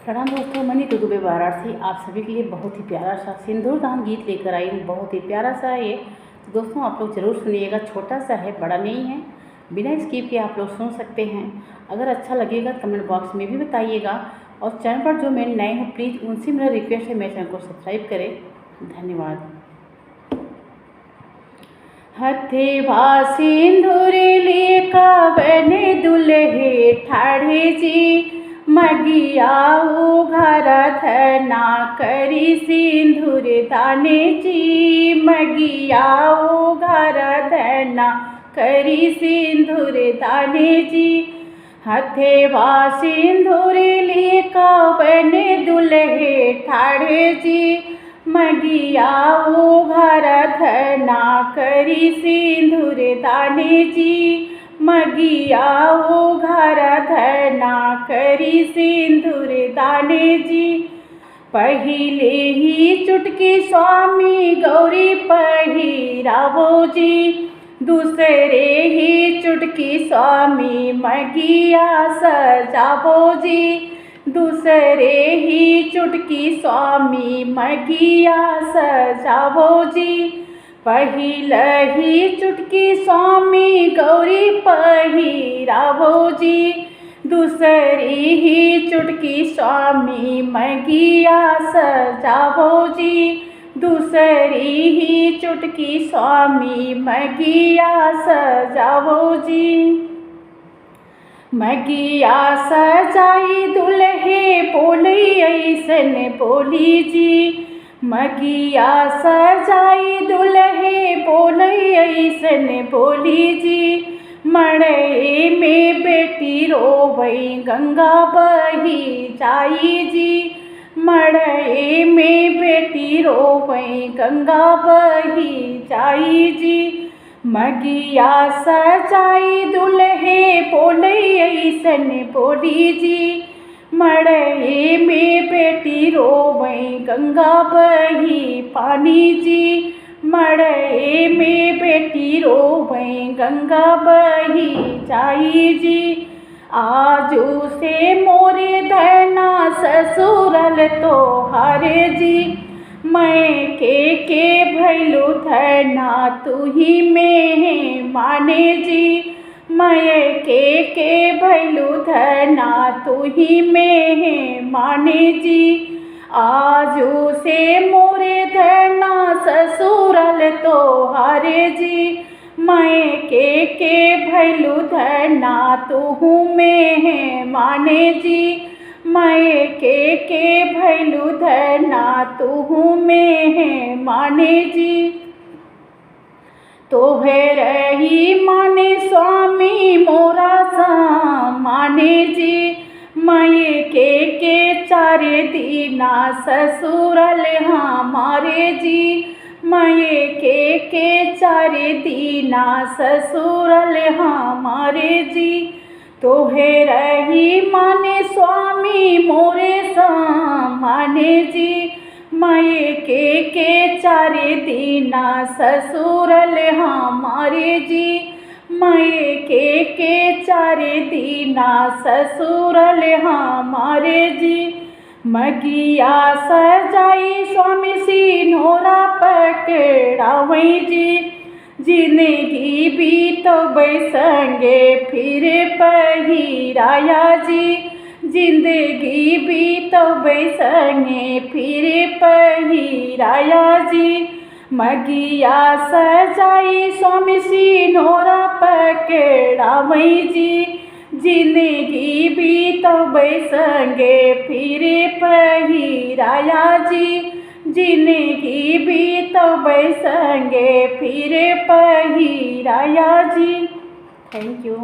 प्रणाम दोस्तों, मनी तो दुबे वाराणसी आप सभी के लिए बहुत ही प्यारा सा सिंदूर दान गीत लेकर आई हूँ। बहुत ही प्यारा सा है ये। तो दोस्तों आप लोग ज़रूर सुनिएगा। छोटा सा है, बड़ा नहीं है, बिना स्किप के आप लोग सुन सकते हैं। अगर अच्छा लगेगा कमेंट बॉक्स में भी बताइएगा। और चैनल पर जो मैं नए हूँ प्लीज़ उनसे मेरा रिक्वेस्ट है मेरे चैनल को सब्सक्राइब करें। धन्यवाद। हथेवा सिंदूर लेका बने दुल्हे ठाढ़े जी, मगियाऊ घर धना करी सिंदूर दाने जी, मगियाऊ घर धना करी सिंदूर दाने जी। हथेवा सिंदूर लेका बने दुल्हे ठाढ़े जी, मगियाऊ घर धना करी सिंदूर दाने जी, मगियाऊ घर धना करी सिंदूर दाने जी। पहिले ही चुटकी स्वामी गौरी पहिरावो जी, दूसरे ही चुटकी स्वामी मगिया सजावो जी, दूसरे ही चुटकी स्वामी मगिया सजावो जी। पहिले ही चुटकी स्वामी गौरी पहिरावो जी, दूसरी ही चुटकी स्वामी मगिया सजावो जी, दूसरी ही चुटकी स्वामी मगिया सजावो जी। मगिया सजाई दुल्हे बोली ऐसन बोली जी, मगिया सजाई दुल्हे बोली ऐसन बोली जी। मड़ई में बेटी रोवई गंगा बही जाई जी, मड़ई में बेटी रोवई गंगा बही जाई जी। मगिया सजाई दुल्हे बोले ऐसन बोली जी, मड़ई में बेटी रोवई गंगा बही पानी जी, मड़ई में बेटी रोवई गंगा बही जाई जी। आजू से मोरे धना ससुरल तोहारे जी, मैं के भैलू धना तू ही में माने जी, मैं के भैलू धना तू ही में माने जी। आजू से मोरे धना ससुरल तोहारे जी, मैं के भैलू धना तू में माने जी, मैं के भैलू धना तू में माने जी। तोहर ही माने स्वामी मोरा सा माने जी, मैं के चारे दीना ससुरल हमारे जी, मैं के चारे दीना ससुरल हमारे जी। तोहर ही माने स्वामी मोरे सा माने जी, मैं के चारे दीना ससुरल हमारे जी, मैं के चारे दीना ससुरल हमारे जी। मगिया सजाई स्वामी सिनोरा पकड़ावई जी, जिंदगी बीतोबै संगे फिर पहिराया जी, जिंदगी बीतोबै संगे फिर पहिराया जी। मगिया सजाई स्वामी सिनोरा पकड़ावई जी, जिंदगी बीतोबै संगे फिर पहिराया जी, जिंदगी बीतोबै संगे फिर पहिराया जी। Thank you.